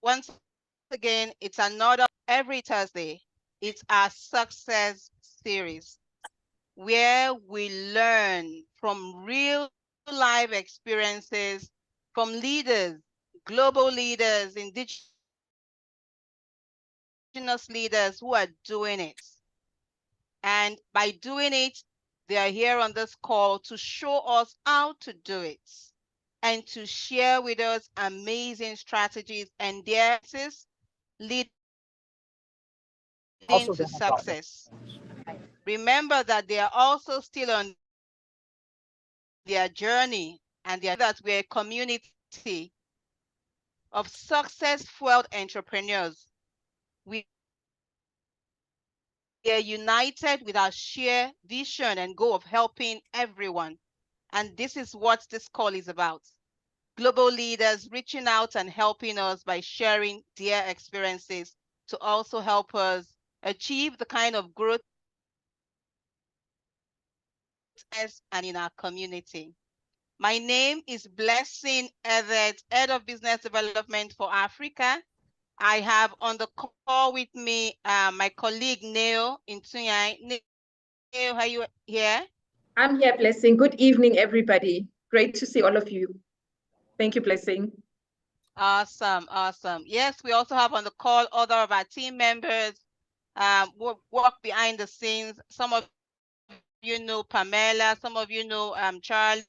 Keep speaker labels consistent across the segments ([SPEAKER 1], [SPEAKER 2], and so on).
[SPEAKER 1] once again, it's another every Thursday. It's our success series where we learn from real life experiences from leaders, global leaders, indigenous leaders who are doing it. And by doing it, they are here on this call to show us how to do it and to share with us amazing strategies and their leading to success. Remember that they are also still on their journey, and they are that we're a community of successful entrepreneurs. We are united with our shared vision and goal of helping everyone. And this is what this call is about. Global leaders reaching out and helping us by sharing their experiences to also help us achieve the kind of growth and in our community. My name is Blessing Edet, Head of Business Development for Africa. I have on the call with me my colleague Neo in Tunyai. Neo, are you here?
[SPEAKER 2] I'm here, Blessing. Good evening, everybody. Great to see all of you. Thank you, Blessing.
[SPEAKER 1] Awesome, awesome. Yes, we also have on the call other of our team members who work behind the scenes. Some of you know Pamela, some of you know Charlie,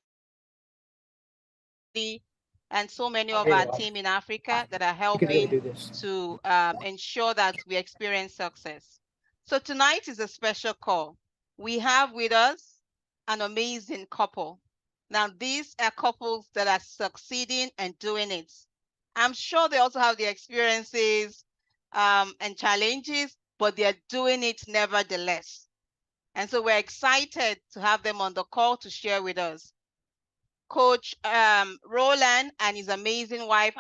[SPEAKER 1] and so many of our team in Africa that are helping to ensure that we experience success. So tonight is a special call. We have with us an amazing couple. Now, these are couples that are succeeding and doing it. I'm sure they also have the experiences and challenges, but they're doing it nevertheless. And so we're excited to have them on the call to share with us. Coach Rowland and his amazing wife,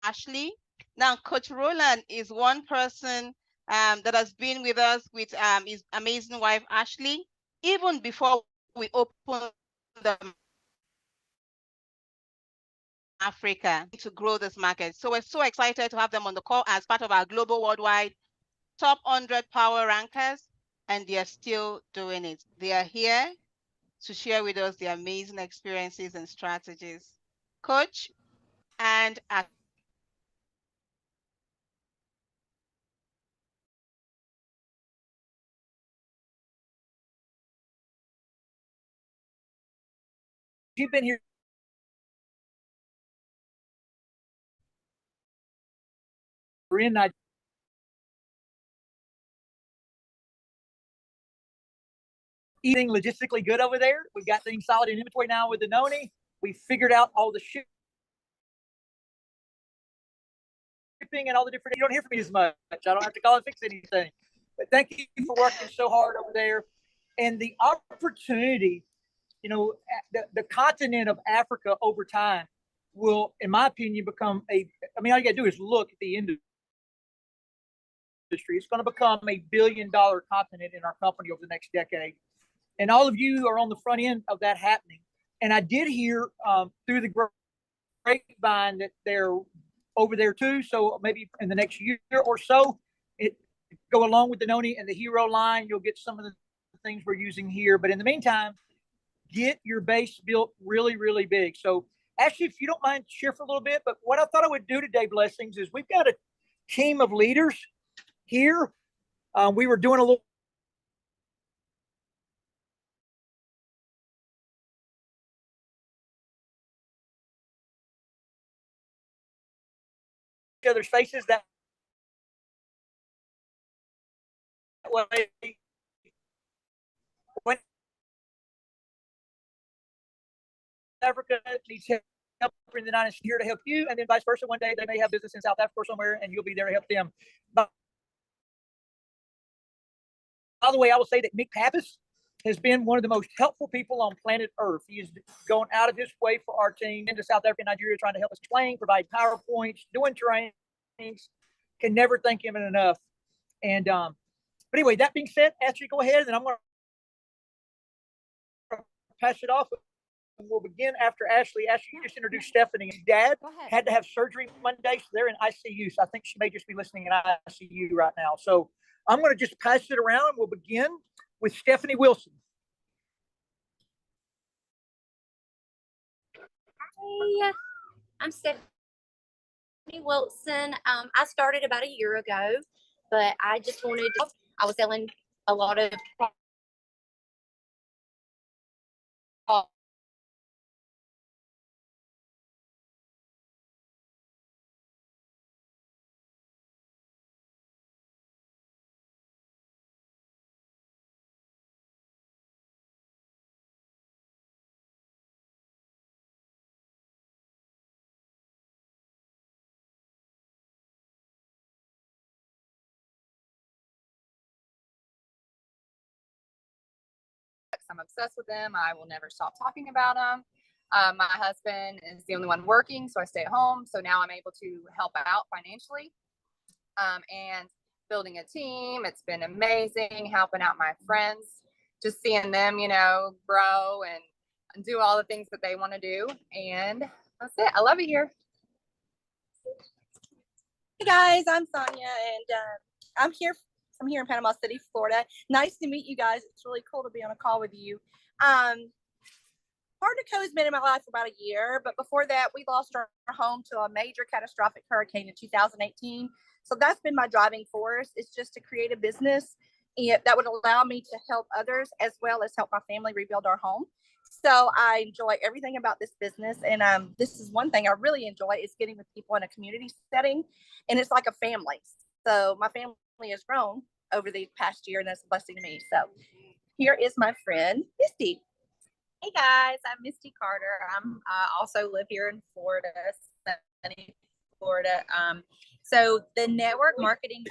[SPEAKER 1] Ashley. Now, Coach Rowland is one person that has been with us with his amazing wife, Ashley, even before we opened the Africa to grow this market. So we're so excited to have them on the call as part of our global worldwide top 100 power rankers, and they are still doing it. They are here to share with us their amazing experiences and strategies. Coach and
[SPEAKER 3] you've been here in Nigeria. Eating logistically good over there. We've got things solid in inventory now with the Noni. We figured out all the shipping and all the different. You don't hear from me as much. I don't have to call and fix anything. But thank you for working so hard over there, and the opportunity. You know, the continent of Africa over time will, in my opinion, become a. I mean, all you got to do is look at the industry. It's going to become a $1 billion continent in our company over the next decade. And all of you are on the front end of that happening. And I did hear through the grapevine that they're over there too. So maybe in the next year or so, it go along with the Noni and the Hero line. You'll get some of the things we're using here. But in the meantime, get your base built really, really big. So actually, if you don't mind, share for a little bit. But what I thought I would do today, Blessings, is we've got a team of leaders here. We were doing a little each other's faces that way. When Africa needs help in the United States, here to help you, and then vice versa. One day they may have business in South Africa or somewhere, and you'll be there to help them. By the way, I will say that Nick Pappas has been one of the most helpful people on planet Earth. He is going out of his way for our team into South Africa and Nigeria, trying to help us explain, provide PowerPoints, doing trainings. Can never thank him enough. And but anyway, that being said, Ashley, go ahead, and I'm going to pass it off. we'll begin after Ashley. Ashley, you just introduced Stephanie. Dad had to have surgery Monday, so they're in ICU. So I think she may just be listening in ICU right now. So I'm going to just pass it around, and we'll begin with Stephanie Wilson.
[SPEAKER 4] Hi, I'm Stephanie Wilson. I started about a year ago, but I just wanted to, I was selling a lot of
[SPEAKER 5] I'm obsessed with them. I will never stop talking about them. My husband is the only one working, so I stay at home. So now I'm able to help out financially and building a team. It's been amazing helping out my friends, just seeing them, you know, grow and do all the things that they want to do. And that's it. I love it here.
[SPEAKER 6] Hey guys, I'm Sonia, and I'm here in Panama City, Florida. Nice to meet you guys. It's really cool to be on a call with you. PartnerCo has been in my life for about a year, but before that, we lost our home to a major catastrophic hurricane in 2018. So that's been my driving force. It's just to create a business that would allow me to help others as well as help my family rebuild our home. So I enjoy everything about this business. And this is one thing I really enjoy is getting with people in a community setting. And it's like a family. So my family has grown over the past year, and that's a blessing to me. So here is my friend, Misty.
[SPEAKER 7] Hey guys, I'm Misty Carter. I also live here in Florida, sunny Florida. So the network marketing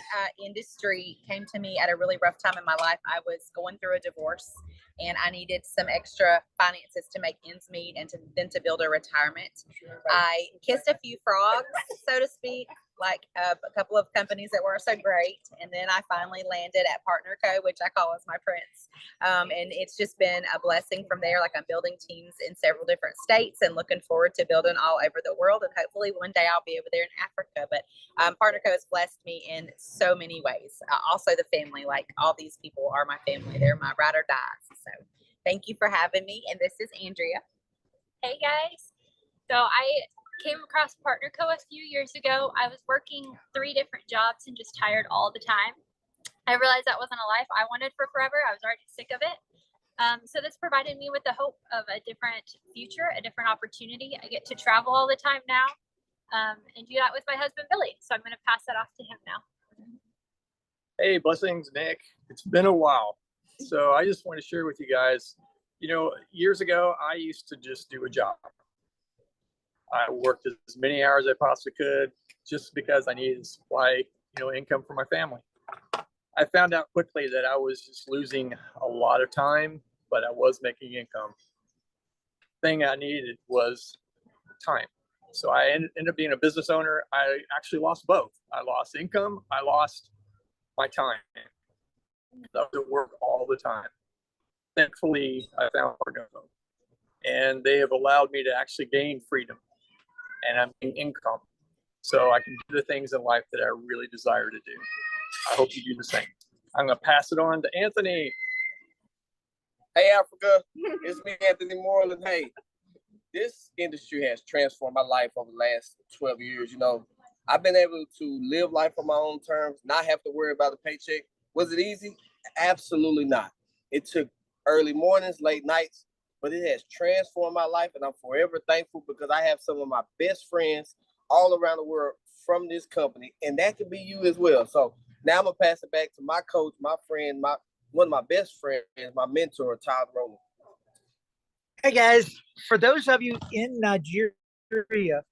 [SPEAKER 7] industry came to me at a really rough time in my life. I was going through a divorce and I needed some extra finances to make ends meet and then to build a retirement. I kissed a few frogs, so to speak, like a couple of companies that weren't so great. And then I finally landed at PartnerCo, which I call as my prince. And it's just been a blessing from there. Like I'm building teams in several different states and looking forward to building all over the world. And hopefully one day I'll be over there in Africa. But PartnerCo has blessed me in so many ways. Also the family, like all these people are my family. They're my ride or dies. So thank you for having me. And this is Andrea.
[SPEAKER 4] Hey guys, so I came across PartnerCo a few years ago. I was working 3 different jobs and just tired all the time. I realized that wasn't a life I wanted for forever. I was already sick of it. So this provided me with the hope of a different future, a different opportunity. I get to travel all the time now and do that with my husband, Billy. So I'm going to pass that off to him now.
[SPEAKER 8] Hey, blessings, Nick. It's been a while. So I just want to share with you guys, you know, years ago, I used to just do a job. I worked as many hours as I possibly could just because I needed to supply, you know, income for my family. I found out quickly that I was just losing a lot of time, but I was making income. The thing I needed was time. So I ended up being a business owner. I actually lost both. I lost income. I lost my time. I was at work all the time. Thankfully, I found PartnerCo, and they have allowed me to actually gain freedom and I'm getting income, so I can do the things in life that I really desire to do. I hope you do the same. I'm going to pass it on to Anthony.
[SPEAKER 9] Hey, Africa, it's me, Anthony Moreland. Hey, this industry has transformed my life over the last 12 years. You know, I've been able to live life on my own terms, not have to worry about the paycheck. Was it easy? Absolutely not. It took early mornings, late nights, but it has transformed my life, and I'm forever thankful because I have some of my best friends all around the world from this company, and that could be you as well. So now I'm gonna pass it back to my coach, my friend, one of my best friends, my mentor, Todd, Rowland.
[SPEAKER 3] Hey guys, for those of you in Nigeria,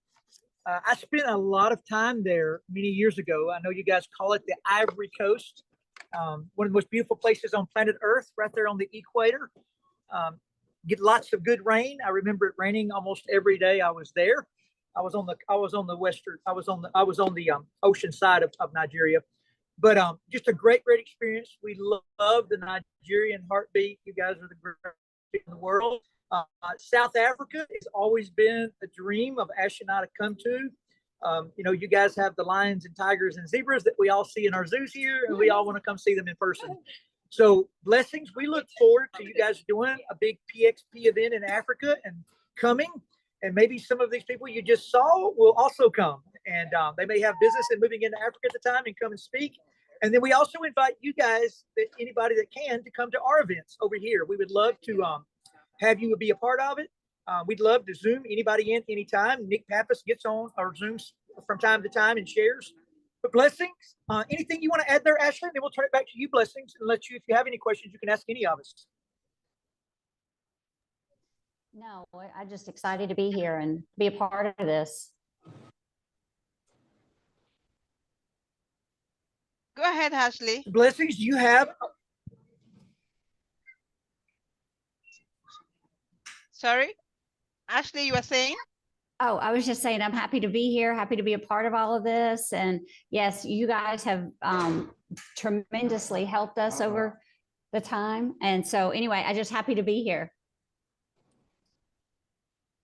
[SPEAKER 3] I spent a lot of time there many years ago. I know you guys call it the Ivory Coast, one of the most beautiful places on planet Earth, right there on the equator. Get lots of good rain. I remember it raining almost every day I was there. I was on the ocean side of Nigeria, but just a great experience. We love the Nigerian heartbeat. You guys are the greatest in the world. South Africa has always been a dream of Ash and I to come to. You know, you guys have the lions and tigers and zebras that we all see in our zoos here, and we all want to come see them in person. So blessings. We look forward to you guys doing a big PXP event in Africa and coming. And maybe some of these people you just saw will also come. And they may have business and moving into Africa at the time and come and speak. And then we also invite you guys, anybody that can, to come to our events over here. We would love to have you be a part of it. We'd love to Zoom anybody in anytime. Nick Pappas gets on our Zooms from time to time and shares. But blessings, anything you want to add there, Ashley? Then we'll turn it back to you, blessings, and let you, if you have any questions, you can ask any of us.
[SPEAKER 10] No, I'm just excited to be here and be a part of this.
[SPEAKER 1] Go ahead, Ashley.
[SPEAKER 3] Blessings, you have.
[SPEAKER 1] Sorry, Ashley, you were saying?
[SPEAKER 10] Oh, I was just saying I'm happy to be here, happy to be a part of all of this. And yes, you guys have tremendously helped us over the time. And so anyway, I'm just happy to be here.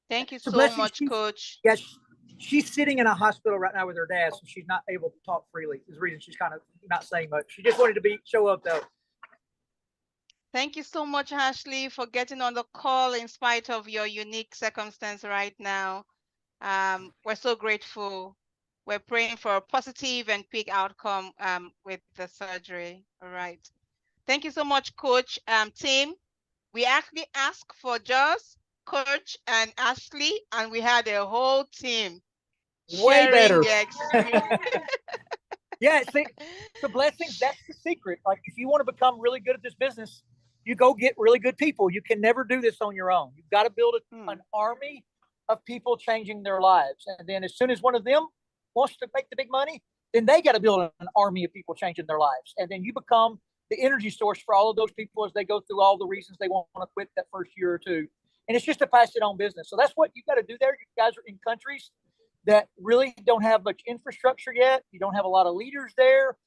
[SPEAKER 1] Thank you so
[SPEAKER 3] Blessings,
[SPEAKER 1] much, Coach.
[SPEAKER 3] Yes, she's sitting in a hospital right now with her dad, so she's not able to talk freely. Is the reason she's kind of not saying much. She just wanted to show up though.
[SPEAKER 1] Thank you so much, Ashley, for getting on the call in spite of your unique circumstance right now. We're so grateful. We're praying for a positive and quick outcome with the surgery. All right. Thank you so much, Coach. Team, we actually asked for just Coach and Ashley, and we had a whole team
[SPEAKER 3] Way better.
[SPEAKER 1] their experience.
[SPEAKER 3] Yeah, see, so blessings, that's the secret. Like, if you want to become really good at this business, you go get really good people. You can never do this on your own. You've got to build an army of people changing their lives. And then as soon as one of them wants to make the big money, then they got to build an army of people changing their lives. And then you become the energy source for all of those people as they go through all the reasons they want to quit that first year or two. And it's just a pass it on business. So that's what you got to do there. You guys are in countries that really don't have much infrastructure yet. You don't have a lot of leaders there.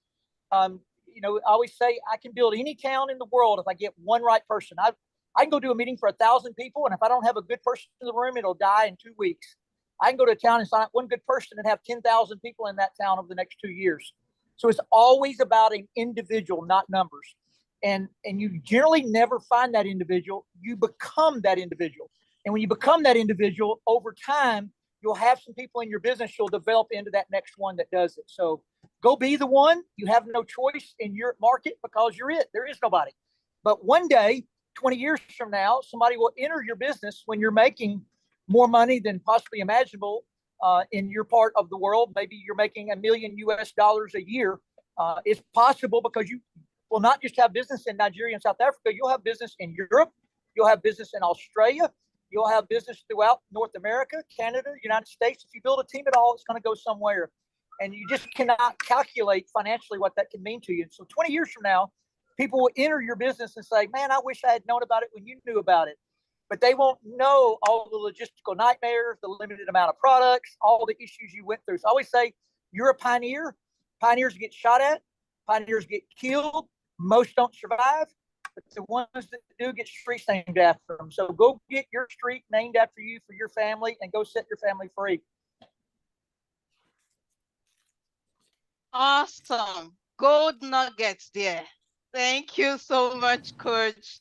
[SPEAKER 3] You know, I always say I can build any town in the world if I get one right person. I can go do a meeting for 1,000 people, and if I don't have a good person in the room, it'll die in 2 weeks. I can go to a town and sign up one good person and have 10,000 people in that town over the next 2 years. So it's always about an individual, not numbers. And you generally never find that individual. You become that individual. And when you become that individual, over time, you'll have some people in your business you'll develop into that next one that does it. So go be the one. You have no choice in your market because you're it. There is nobody. But one day, 20 years from now, somebody will enter your business when you're making more money than possibly imaginable in your part of the world. Maybe you're making $1 million US a year. It's possible because you will not just have business in Nigeria and South Africa. You'll have business in Europe. You'll have business in Australia. You'll have business throughout North America, Canada, United States. If you build a team at all, it's going to go somewhere. And you just cannot calculate financially what that can mean to you. So 20 years from now, people will enter your business and say, man, I wish I had known about it when you knew about it. But they won't know all the logistical nightmares, the limited amount of products, all the issues you went through. So I always say, you're a pioneer. Pioneers get shot at. Pioneers get killed. Most don't survive. But the ones that do get streets named after them. So go get your street named after you for your family and go set your family free.
[SPEAKER 1] Awesome. Gold nuggets there. Thank you so much, Coach.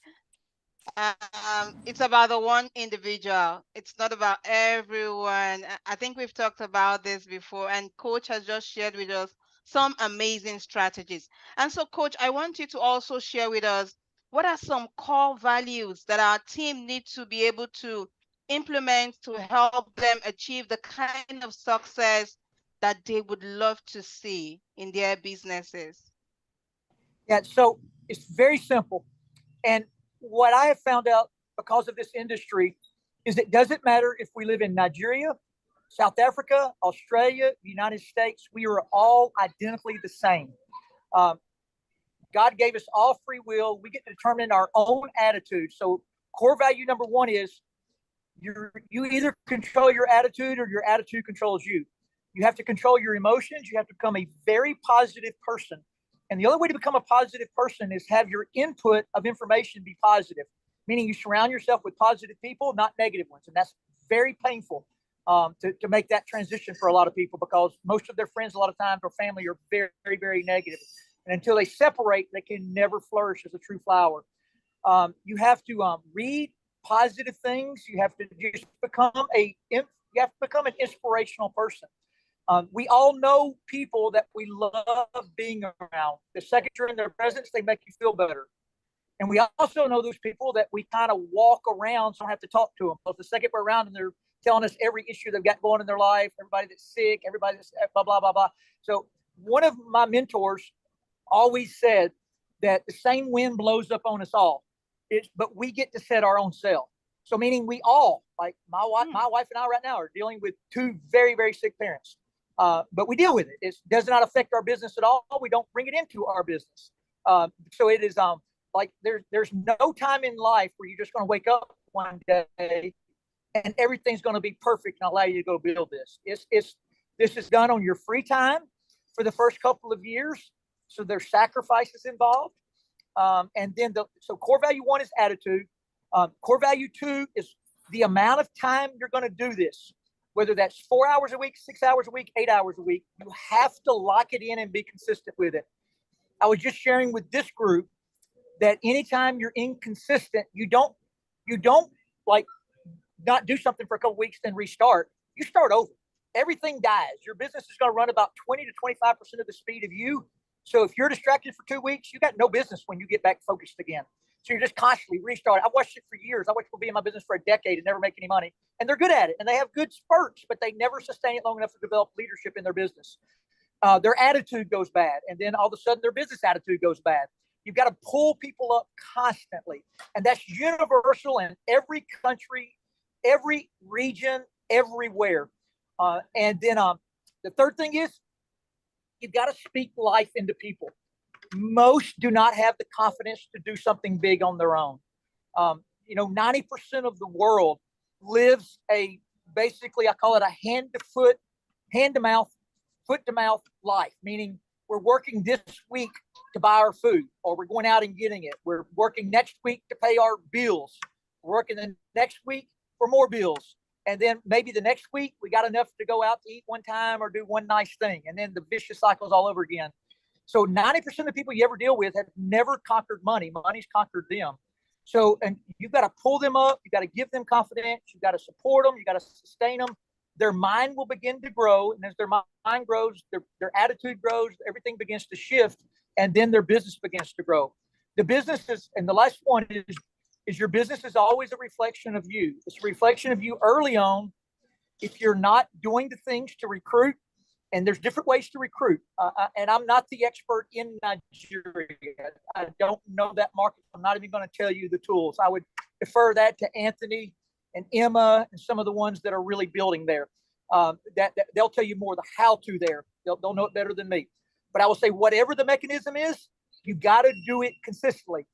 [SPEAKER 1] It's about the one individual. It's not about everyone. I think we've talked about this before, and Coach has just shared with us some amazing strategies. And so, Coach, I want you to also share with us what are some core values that our team needs to be able to implement to help them achieve the kind of success that they would love to see in their businesses?
[SPEAKER 3] Yeah, so it's very simple. And what I have found out because of this industry is it doesn't matter if we live in Nigeria, South Africa, Australia, the United States, we are all identically the same. God gave us all free will. We get to determine our own attitude. So core value number one is you either control your attitude or your attitude controls you. You have to control your emotions. You have to become a very positive person. And the only way to become a positive person is have your input of information be positive, meaning you surround yourself with positive people, not negative ones. And that's very painful to make that transition for a lot of people, because most of their friends, a lot of times, or family are very, very, very negative. And until they separate, they can never flourish as a true flower. You have to read positive things. You have to just become an inspirational person. We all know people that we love being around. The second you're in their presence, they make you feel better. And we also know those people that we kind of walk around, so don't have to talk to them. But the second we're around and they're telling us every issue they've got going in their life, everybody that's sick, everybody that's blah, blah, blah, blah. So one of my mentors always said that the same wind blows up on us all, but we get to set our own sail. So meaning we all, like my wife and I right now are dealing with 2 very, very sick parents. But we deal with it. It does not affect our business at all. We don't bring it into our business. So it is like there's no time in life where you're just going to wake up one day and everything's going to be perfect and allow you to go build this. This is done on your free time for the first couple of years. So there's sacrifices involved. And then so core value 1 is attitude. Core value 2 is the amount of time you're going to do this. Whether that's 4 hours a week, 6 hours a week, 8 hours a week, you have to lock it in and be consistent with it. I was just sharing with this group that anytime you're inconsistent, you don't like not do something for a couple of weeks, then restart. You start over. Everything dies. Your business is going to run about 20 to 25% of the speed of you. So if you're distracted for 2 weeks, you got no business when you get back focused again. So you're just constantly restarting. I've watched it for years. I watched people be in my business for a decade and never make any money. And they're good at it. And they have good spurts, but they never sustain it long enough to develop leadership in their business. Their attitude goes bad. And then all of a sudden their business attitude goes bad. You've got to pull people up constantly. And that's universal in every country, every region, everywhere. And then the third thing is you've got to speak life into people. Most do not have the confidence to do something big on their own. 90% of the world lives basically, I call it a hand to foot, hand to mouth, foot to mouth life, meaning we're working this week to buy our food, or we're going out and getting it. We're working next week to pay our bills. We're working the next week for more bills. And then maybe the next week we got enough to go out to eat one time or do one nice thing. And then the vicious cycle's all over again. So 90% of the people you ever deal with have never conquered money. Money's conquered them. So, and you've got to pull them up. You've got to give them confidence. You've got to support them. You've got to sustain them. Their mind will begin to grow. And as their mind grows, their attitude grows, everything begins to shift. And then their business begins to grow. The business is, and the last one is your business is always a reflection of you. It's a reflection of you early on. If you're not doing the things to recruit, and there's different ways to recruit. And I'm not the expert in Nigeria. I don't know that market. I'm not even going to tell you the tools. I would defer that to Anthony and Emma and some of the ones that are really building there. That they'll tell you more the how-to there. They'll know it better than me. But I will say whatever the mechanism is, you got to do it consistently.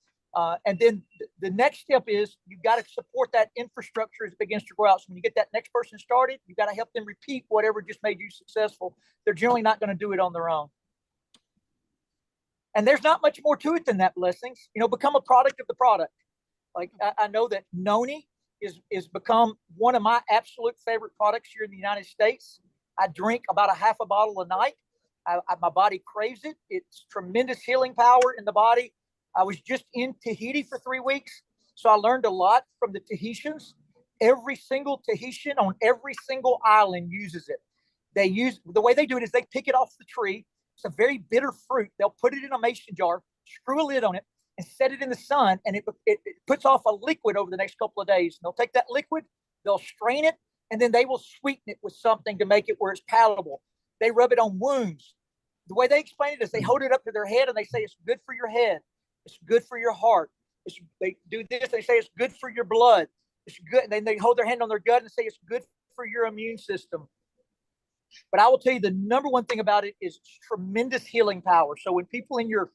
[SPEAKER 3] And then the next step is you've got to support that infrastructure as it begins to grow out. So when you get that next person started, you've got to help them repeat whatever just made you successful. They're generally not going to do it on their own. And there's not much more to it than that, blessings. Become a product of the product. Like I know that Noni is become one of my absolute favorite products here in the United States. I drink about a half a bottle a night. My body craves it. It's tremendous healing power in the body. I was just in Tahiti for 3 weeks, so I learned a lot from the Tahitians. Every single Tahitian on every single island uses it. The way they do it is they pick it off the tree. It's a very bitter fruit. They'll put it in a mason jar, screw a lid on it, and set it in the sun, and it puts off a liquid over the next couple of days. And they'll take that liquid, they'll strain it, and then they will sweeten it with something to make it where it's palatable. They rub it on wounds. The way they explain it is they hold it up to their head and they say it's good for your head. It's good for your heart. They do this. They say it's good for your blood. It's good. And then they hold their hand on their gut and say it's good for your immune system. But I will tell you the number one thing about it is tremendous healing power. So when people in your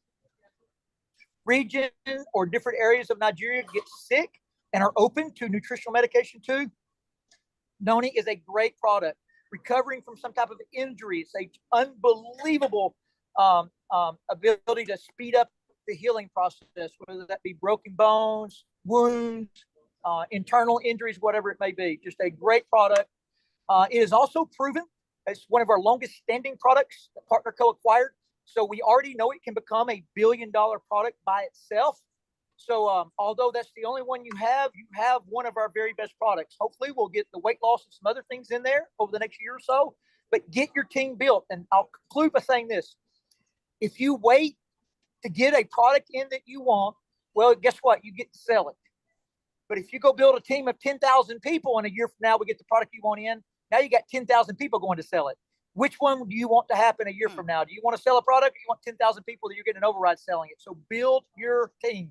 [SPEAKER 3] region or different areas of Nigeria get sick and are open to nutritional medication too, Noni is a great product. Recovering from some type of injury, it's an unbelievable ability to speed up the healing process, whether that be broken bones, wounds, internal injuries, whatever it may be. Just a great product. It is also proven. It's one of our longest standing products that PartnerCo acquired. So we already know it can become a billion-dollar product by itself. So although that's the only one you have one of our very best products. Hopefully we'll get the weight loss and some other things in there over the next year or so, but get your team built. And I'll conclude by saying this. If you wait to get a product in that you want, well, guess what? You get to sell it. But if you go build a team of 10,000 people and a year from now we get the product you want in, now you got 10,000 people going to sell it. Which one do you want to happen a year from now? Do you want to sell a product or you want 10,000 people that you're getting an override selling it? So build your team.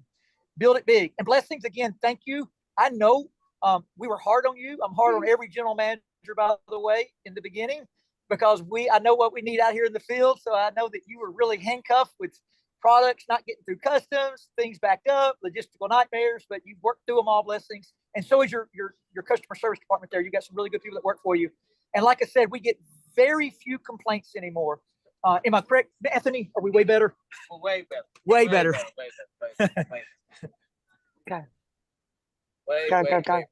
[SPEAKER 3] Build it big. And blessings again, thank you. I know we were hard on you. I'm hard on every general manager, by the way, in the beginning, because I know what we need out here in the field. So I know that you were really handcuffed with products not getting through customs, things backed up, logistical nightmares, but you've worked through them all, blessings. And so is your customer service department there. You got some really good people that work for you. And like I said, we get very few complaints anymore. Am I correct, Anthony? Are we way better?
[SPEAKER 9] Well, way better.
[SPEAKER 3] Way better.
[SPEAKER 9] Okay.
[SPEAKER 3] Way better.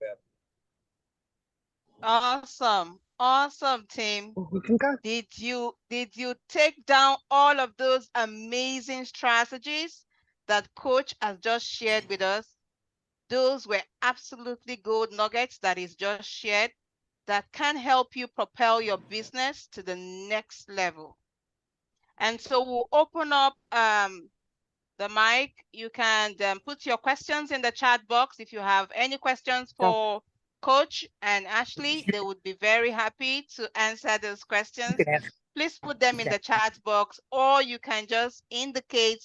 [SPEAKER 1] Awesome team. Did you take down all of those amazing strategies that coach has just shared with us? Those were absolutely gold nuggets that is just shared that can help you propel your business to the next level. And so we'll open up the mic. You can put your questions in the chat box. If you have any questions for Coach and Ashley, they would be very happy to answer those questions. Please put them in the chat box, or you can just indicate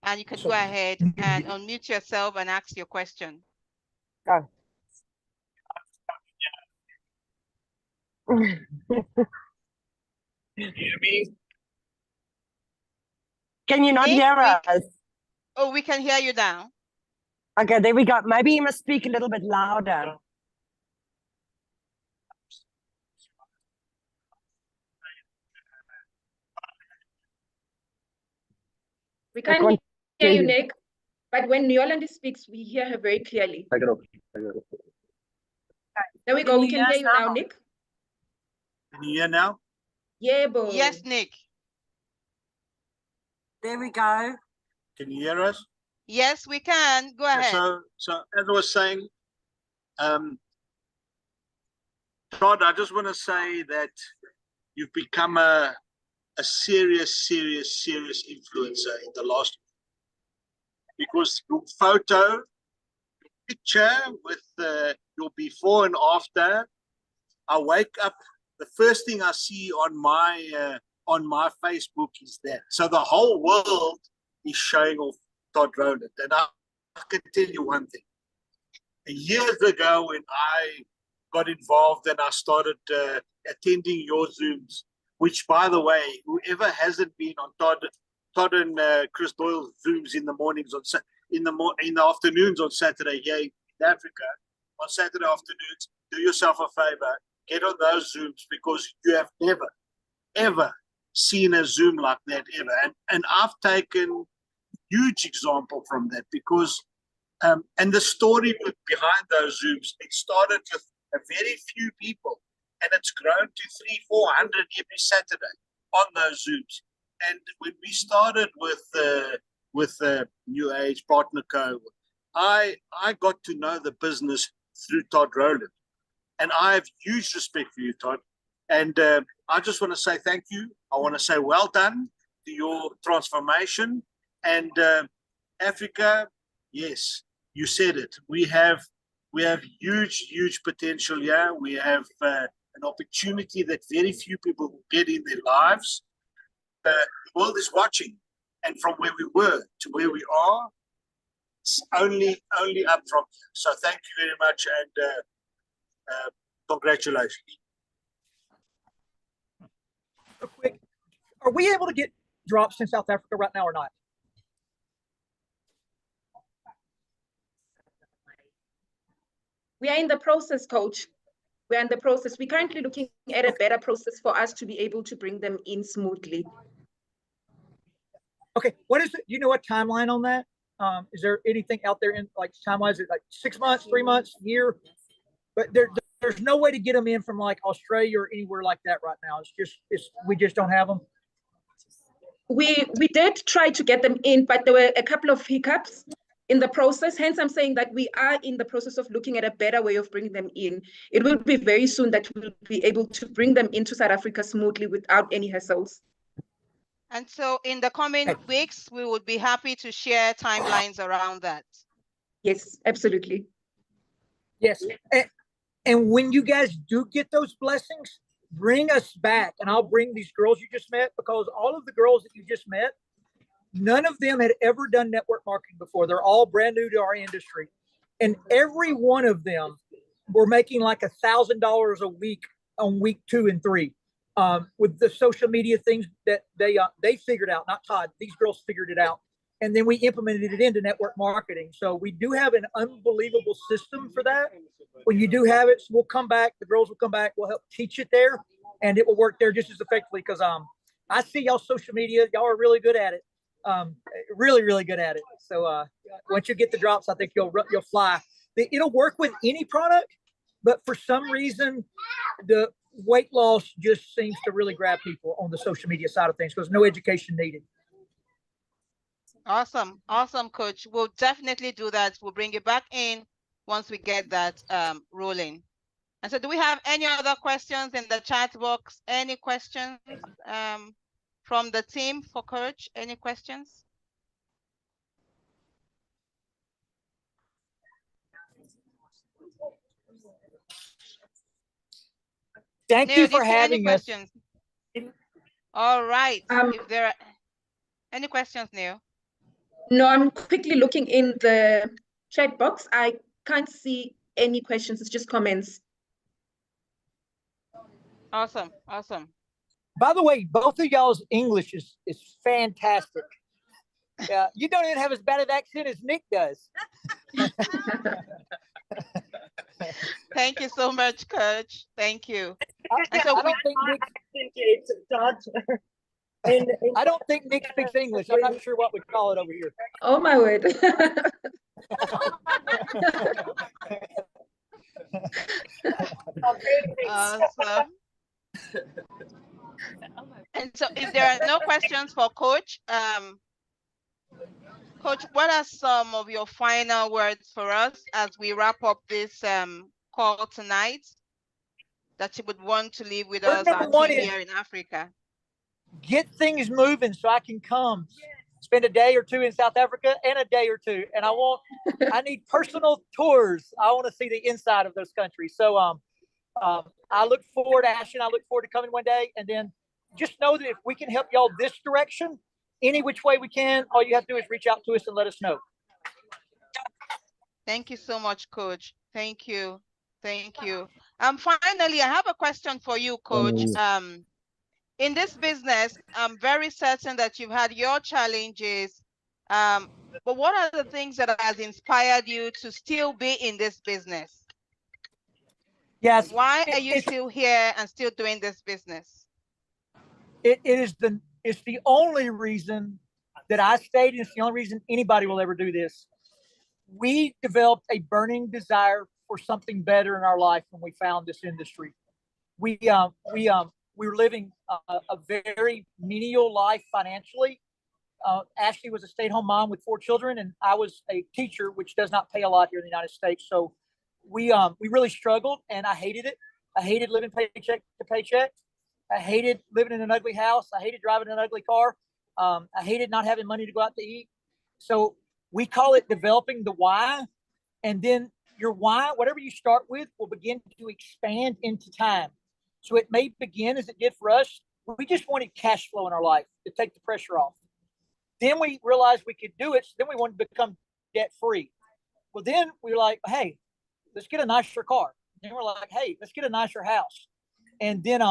[SPEAKER 1] and you can go ahead and unmute yourself and ask your question.
[SPEAKER 11] Can you not hear us?
[SPEAKER 1] Oh, we can hear you now.
[SPEAKER 11] Okay, there we go. Maybe you must speak a little bit louder.
[SPEAKER 2] We can't hear you, Nick, but when Rowland speaks, we hear her very clearly. There we go. We can hear you now, Nick.
[SPEAKER 12] Can you hear now?
[SPEAKER 2] Yeah, boy.
[SPEAKER 1] Yes, Nick.
[SPEAKER 11] There we go.
[SPEAKER 12] Can you hear us?
[SPEAKER 1] Yes, we can. Go ahead.
[SPEAKER 12] So as I was saying, Todd, I just want to say that you've become a serious influencer in the last, because your photo, picture with your before and after, I wake up, the first thing I see on my Facebook is that. So the whole world is showing off Todd Rowland. And I can tell you one thing. Years ago, when I got involved and I started attending your Zooms, which, by the way, whoever hasn't been on Todd and Chris Doyle's Zooms in the mornings, in the afternoons on Saturday here in Africa, on Saturday afternoons, do yourself a favor, get on those Zooms, because you have never, ever seen a Zoom like that ever. And I've taken huge example from that, because and the story behind those Zooms, it started with a very few people, and it's grown to 300-400 every Saturday on those Zooms. And when we started with New Age PartnerCo, I got to know the business through Todd Rowland, and I have huge respect for you, Todd. And I just want to say thank you. I want to say well done to your transformation. And Africa, yes, you said it. We have huge potential here. We have an opportunity that very few people will get in their lives. The world is watching, and from where we were to where we are, it's only up from here. So thank you very much, and congratulations.
[SPEAKER 3] Real quick, are we able to get drops in South Africa right now or not?
[SPEAKER 2] We are in the process, Coach. We're in the process. We're currently looking at a better process for us to be able to bring them in smoothly.
[SPEAKER 3] Okay, what is it? Do you know a timeline on that? Is there anything out there in like timeline? Is it like 6 months, 3 months, year? But there's no way to get them in from like Australia or anywhere like that right now. We just don't have them.
[SPEAKER 2] We did try to get them in, but there were a couple of hiccups in the process. Hence, I'm saying that we are in the process of looking at a better way of bringing them in. It will be very soon that we'll be able to bring them into South Africa smoothly without any hassles.
[SPEAKER 1] And so in the coming weeks, we would be happy to share timelines around that.
[SPEAKER 2] Yes, absolutely.
[SPEAKER 3] Yes. And when you guys do get those blessings, bring us back, and I'll bring these girls you just met, because all of the girls that you just met, none of them had ever done network marketing before. They're all brand new to our industry. And every one of them were making like $1,000 a week on week 2 and 3 with the social media things that they figured out, not Todd. These girls figured it out. And then we implemented it into network marketing. So we do have an unbelievable system for that. When you do have it, so we'll come back. The girls will come back. We'll help teach it there, and it will work there just as effectively. Because I see y'all social media. Y'all are really good at it. Really, really good at it. So once you get the drops, I think you'll fly. It'll work with any product, but for some reason, the weight loss just seems to really grab people on the social media side of things because no education needed.
[SPEAKER 1] Awesome. Awesome, Coach. We'll definitely do that. We'll bring it back in once we get that rolling. And so do we have any other questions in the chat box? Any questions from the team for Coach? Any questions?
[SPEAKER 3] Thank you for having us.
[SPEAKER 1] All right. If there are any questions, Neil?
[SPEAKER 2] No, I'm quickly looking in the chat box. I can't see any questions. It's just comments.
[SPEAKER 1] Awesome. Awesome.
[SPEAKER 3] By the way, both of y'all's English is fantastic. You don't even have as bad an accent as Nick does.
[SPEAKER 1] Thank you so much, Coach. Thank you.
[SPEAKER 3] I don't think Nick speaks English. I'm not sure what we call it over here.
[SPEAKER 2] Oh my word.
[SPEAKER 1] Awesome. And so if there are no questions for Coach, Coach, what are some of your final words for us as we wrap up this call tonight that you would want to leave with us, our team here in Africa?
[SPEAKER 3] Get things moving so I can come spend a day or two in South Africa and a day or two. And I need personal tours. I want to see the inside of those countries. So I look forward to Ashton. I look forward to coming one day. And then just know that if we can help y'all this direction, any which way we can, all you have to do is reach out to us and let us know.
[SPEAKER 1] Thank you so much, Coach. Thank you. Thank you. Finally, I have a question for you, Coach. In this business, I'm very certain that you've had your challenges, but what are the things that has inspired you to still be in this business?
[SPEAKER 3] Yes.
[SPEAKER 1] Why are you still here and still doing this business?
[SPEAKER 3] It's the only reason that I stayed, and it's the only reason anybody will ever do this. We developed a burning desire for something better in our life when we found this industry. We were living a very menial life financially. Ashley was a stay-at-home mom with 4 children, and I was a teacher, which does not pay a lot here in the United States. So we really struggled, and I hated it. I hated living paycheck to paycheck. I hated living in an ugly house. I hated driving an ugly car. I hated not having money to go out to eat. So we call it developing the why. And then your why, whatever you start with, will begin to expand into time. So it may begin as it did for us. We just wanted cash flow in our life to take the pressure off. Then we realized we could do it. So then we wanted to become debt free. Well, then we were like, hey, let's get a nicer car. Then we're like, hey, let's get a nicer house. And then,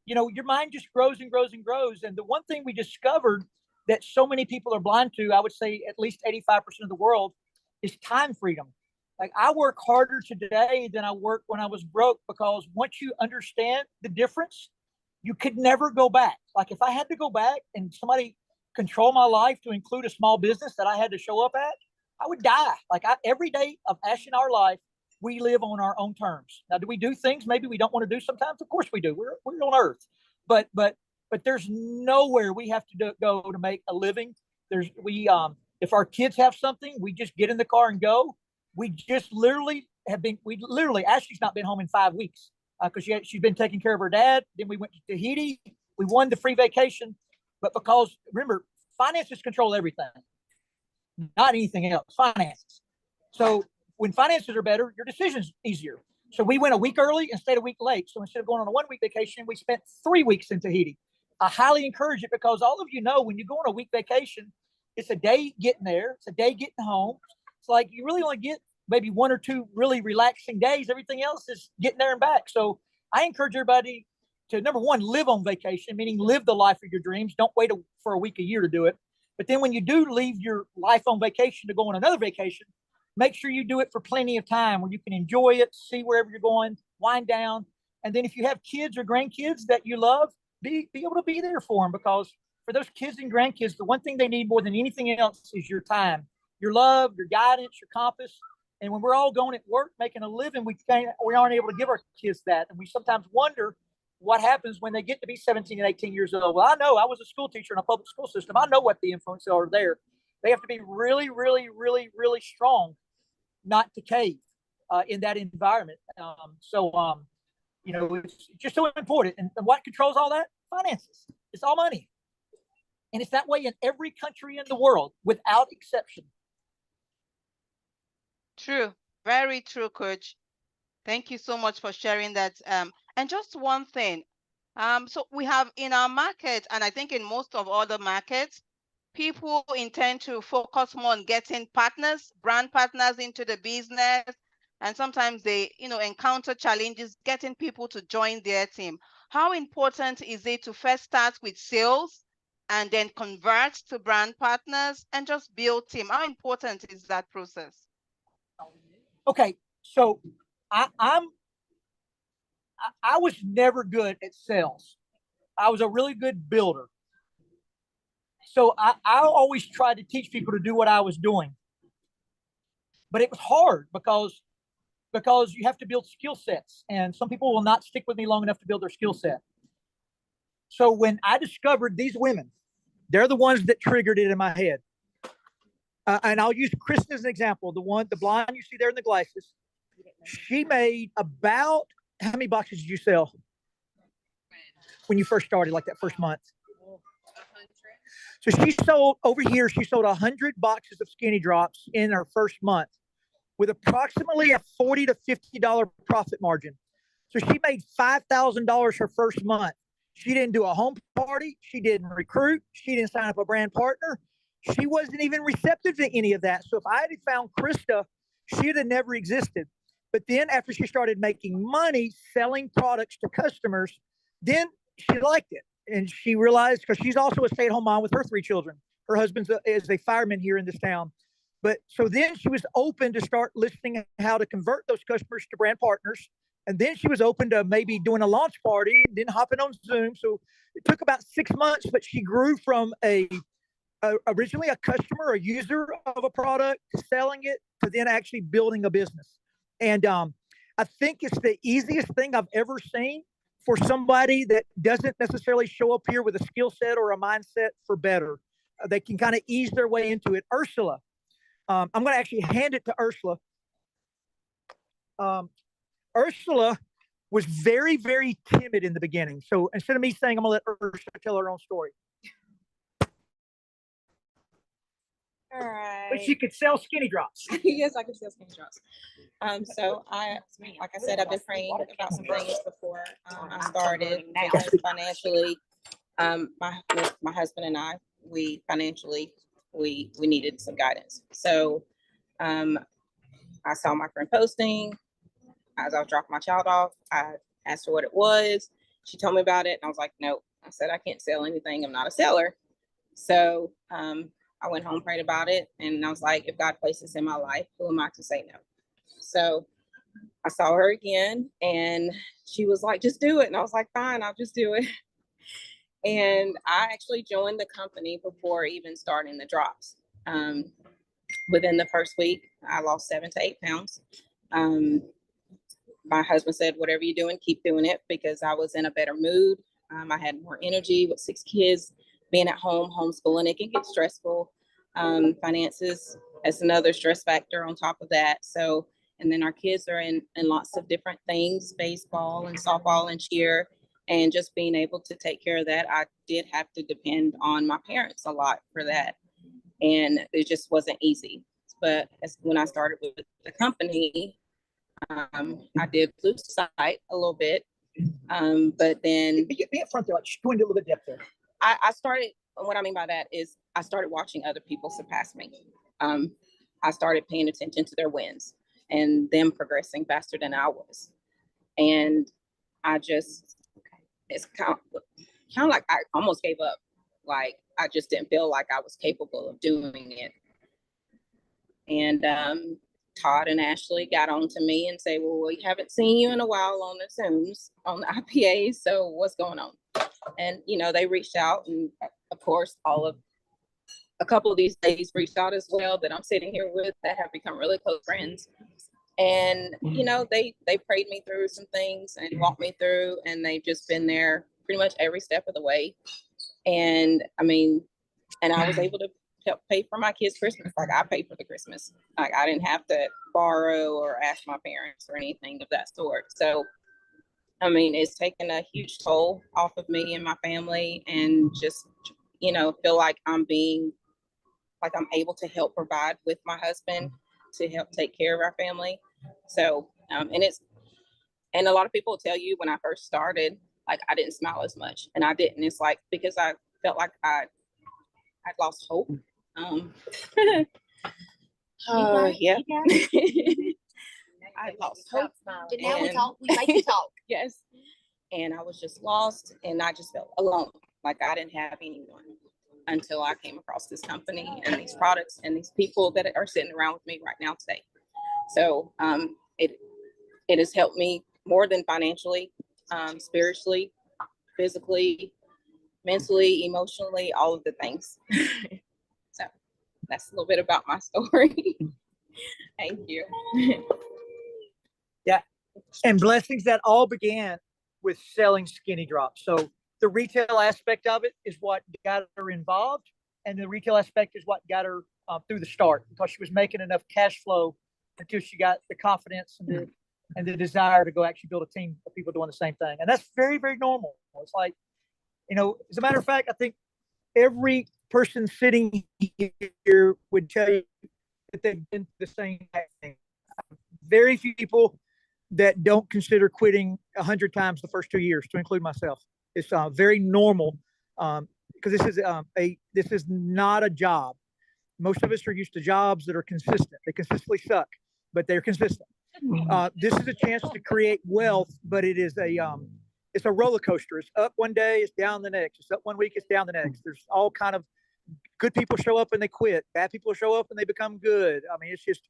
[SPEAKER 3] your mind just grows and grows and grows. And the one thing we discovered that so many people are blind to, I would say at least 85% of the world, is time freedom. Like, I work harder today than I worked when I was broke, because once you understand the difference, you could never go back. Like, if I had to go back and somebody control my life to include a small business that I had to show up at, I would die. Like every day of Ash and our life, we live on our own terms. Now, do we do things maybe we don't want to do sometimes? Of course we do. We're on earth, but there's nowhere we have to go to make a living. If our kids have something, we just get in the car and go. We just literally Ashley's not been home in 5 weeks because she's been taking care of her dad. Then we went to Tahiti. We won the free vacation. But because, remember, finances control everything, not anything else, finances. So when finances are better, your decision's easier. So we went a week early and stayed a week late. So instead of going on a 1 week vacation, we spent 3 weeks in Tahiti. I highly encourage it because all of you know when you go on a week vacation, it's a day getting there. It's a day getting home. It's like you really only get maybe 1 or 2 really relaxing days. Everything else is getting there and back. So I encourage everybody to, number one, live on vacation, meaning live the life of your dreams. Don't wait for a week, a year to do it. But then when you do leave your life on vacation to go on another vacation, make sure you do it for plenty of time where you can enjoy it, see wherever you're going, wind down. And then if you have kids or grandkids that you love, be able to be there for them, because for those kids and grandkids, the one thing they need more than anything else is your time, your love, your guidance, your compass. And when we're all going at work, making a living, we aren't able to give our kids that. And we sometimes wonder what happens when they get to be 17 and 18 years old. Well, I know I was a school teacher in a public school system. I know what the influences are there. They have to be really, really, really, really strong not to cave in that environment. It's just so important. And what controls all that? Finances. It's all money. And it's that way in every country in the world without exception.
[SPEAKER 1] True. Very true, Coach. Thank you so much for sharing that. And just one thing. So we have in our market, and I think in most of other markets, people intend to focus more on getting partners, brand partners into the business. And sometimes they, encounter challenges getting people to join their team. How important is it to first start with sales and then convert to brand partners and just build team? How important is that process?
[SPEAKER 3] Okay, so I was never good at sales. I was a really good builder. So I always tried to teach people to do what I was doing. But it was hard because you have to build skill sets. And some people will not stick with me long enough to build their skill set. So when I discovered these women, they're the ones that triggered it in my head. And I'll use Kristen as an example. The blonde you see there in the glasses. She made about, how many boxes did you sell when you first started, like that first month? 100. So she sold 100 boxes of Skinny Drops in her first month with approximately a $40 to $50 profit margin. So she made $5,000 her first month. She didn't do a home party. She didn't recruit. She didn't sign up a brand partner. She wasn't even receptive to any of that. So if I had found Krista, she'd have never existed. But then after she started making money selling products to customers, then she liked it. And she realized, because she's also a stay-at-home mom with her 3 children. Her husband is a fireman here in this town. But so then she was open to start listening how to convert those customers to brand partners. And then she was open to maybe doing a launch party, then hopping on Zoom. So it took about 6 months, but she grew from originally a customer, a user of a product, to selling it, to then actually building a business. And I think it's the easiest thing I've ever seen for somebody that doesn't necessarily show up here with a skill set or a mindset for better. They can kind of ease their way into it. Ursula, I'm going to actually hand it to Ursula. Ursula was very, very timid in the beginning. So instead of me saying, I'm going to let Ursula tell her own story.
[SPEAKER 13] All right.
[SPEAKER 3] But she could sell Skinny Drops.
[SPEAKER 13] Yes, I can sell Skinny Drops. So like I said, I've been praying about some things before I started, because financially, my husband and I, we needed some guidance. So I saw my friend posting as I was dropping my child off. I asked her what it was. She told me about it, and I was like, no. I said, I can't sell anything. I'm not a seller. So I went home, prayed about it, and I was like, if God places in my life, who am I to say no? So I saw her again, and she was like, just do it. And I was like, fine, I'll just do it. And I actually joined the company before even starting the drops. Within the first week, I lost 7 to 8 pounds. My husband said, whatever you're doing, keep doing it, because I was in a better mood. I had more energy with 6 kids, being at home, homeschooling. It can get stressful. Finances is another stress factor on top of that. So, and then our kids are in lots of different things, baseball and softball and cheer. And just being able to take care of that, I did have to depend on my parents a lot for that. And it just wasn't easy. But when I started with the company, I did lose sight a little bit. But then
[SPEAKER 3] be upfront there, like go into a little bit depth there.
[SPEAKER 13] I started, what I mean by that is I started watching other people surpass me. I started paying attention to their wins and them progressing faster than I was. And I just, it's kind of like I almost gave up. Like I just didn't feel like I was capable of doing it. And Todd and Ashley got on to me and say, well, we haven't seen you in a while on the Zooms, on the IPA, so what's going on? And, you know, they reached out, and of course, a couple of these ladies reached out as well that I'm sitting here with that have become really close friends. And, you know, they prayed me through some things and walked me through, and they've just been there pretty much every step of the way. And I mean, and I was able to help pay for my kids' Christmas. Like I paid for the Christmas. Like I didn't have to borrow or ask my parents or anything of that sort. So, I mean, it's taken a huge toll off of me and my family, and just, you know, feel like I'm able to help provide with my husband to help take care of our family. So, and a lot of people tell you when I first started, like I didn't smile as much, and I didn't. It's like, because I felt like I'd lost hope. Yeah. I lost hope.
[SPEAKER 6] And now we talk, we make you talk.
[SPEAKER 13] Yes. And I was just lost, and I just felt alone. Like I didn't have anyone until I came across this company and these products and these people that are sitting around with me right now today. So it has helped me more than financially, spiritually, physically, mentally, emotionally, all of the things. So that's a little bit about my story. Thank you.
[SPEAKER 3] Yeah. And blessings, that all began with selling skinny drops. So the retail aspect of it is what got her involved, and the retail aspect is what got her through the start, because she was making enough cash flow until she got the confidence and the desire to go actually build a team of people doing the same thing. And that's very, very normal. It's like, you know, as a matter of fact, I think every person sitting here would tell you that they've been through the same thing. Very few people that don't consider quitting 100 times the first 2 years, to include myself. It's very normal, because this is not a job. Most of us are used to jobs that are consistent. They consistently suck, but they're consistent. This is a chance to create wealth, but it's a roller coaster. It's up one day, it's down the next. It's up one week, it's down the next. There's all kind of good people show up and they quit. Bad people show up and they become good. I mean, it's just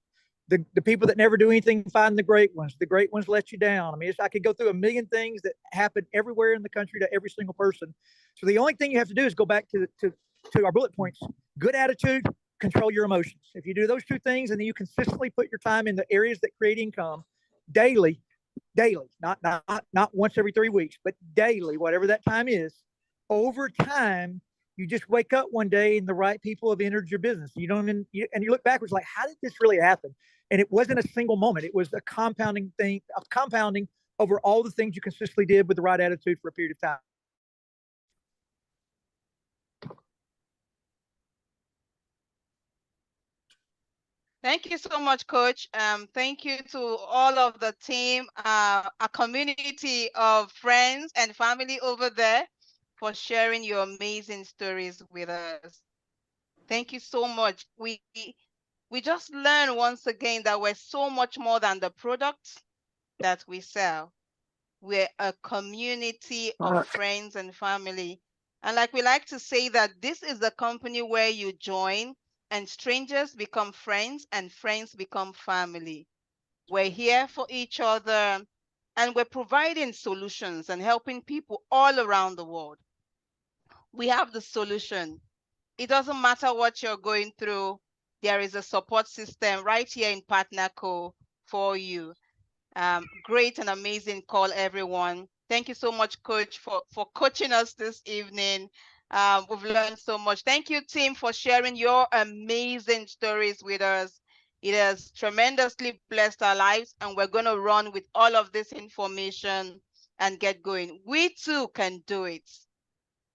[SPEAKER 3] the people that never do anything find the great ones. The great ones let you down. I mean, I could go through a million things that happen everywhere in the country to every single person. So the only thing you have to do is go back to our bullet points: good attitude, control your emotions. If you do those 2 things, and then you consistently put your time in the areas that create income daily, not once every 3 weeks, but daily, whatever that time is, over time, you just wake up one day and the right people have entered your business. You look backwards like, how did this really happen? And it wasn't a single moment. It was a compounding over all the things you consistently did with the right attitude for a period of time.
[SPEAKER 1] Thank you so much, Coach. Thank you to all of the team, a community of friends and family over there, for sharing your amazing stories with us. Thank you so much. We just learned once again that we're so much more than the products that we sell. We're a community of friends and family. And like we like to say, that this is the company where you join and strangers become friends and friends become family. We're here for each other, and we're providing solutions and helping people all around the world. We have the solution. It doesn't matter what you're going through. There is a support system right here in PartnerCo for you. Great and amazing call, everyone. Thank you so much, Coach, for coaching us this evening. We've learned so much. Thank you, team, for sharing your amazing stories with us. It has tremendously blessed our lives, and we're going to run with all of this information and get going. We too can do it.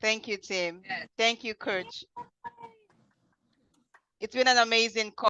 [SPEAKER 1] Thank you, team. Thank you, Coach. It's been an amazing call.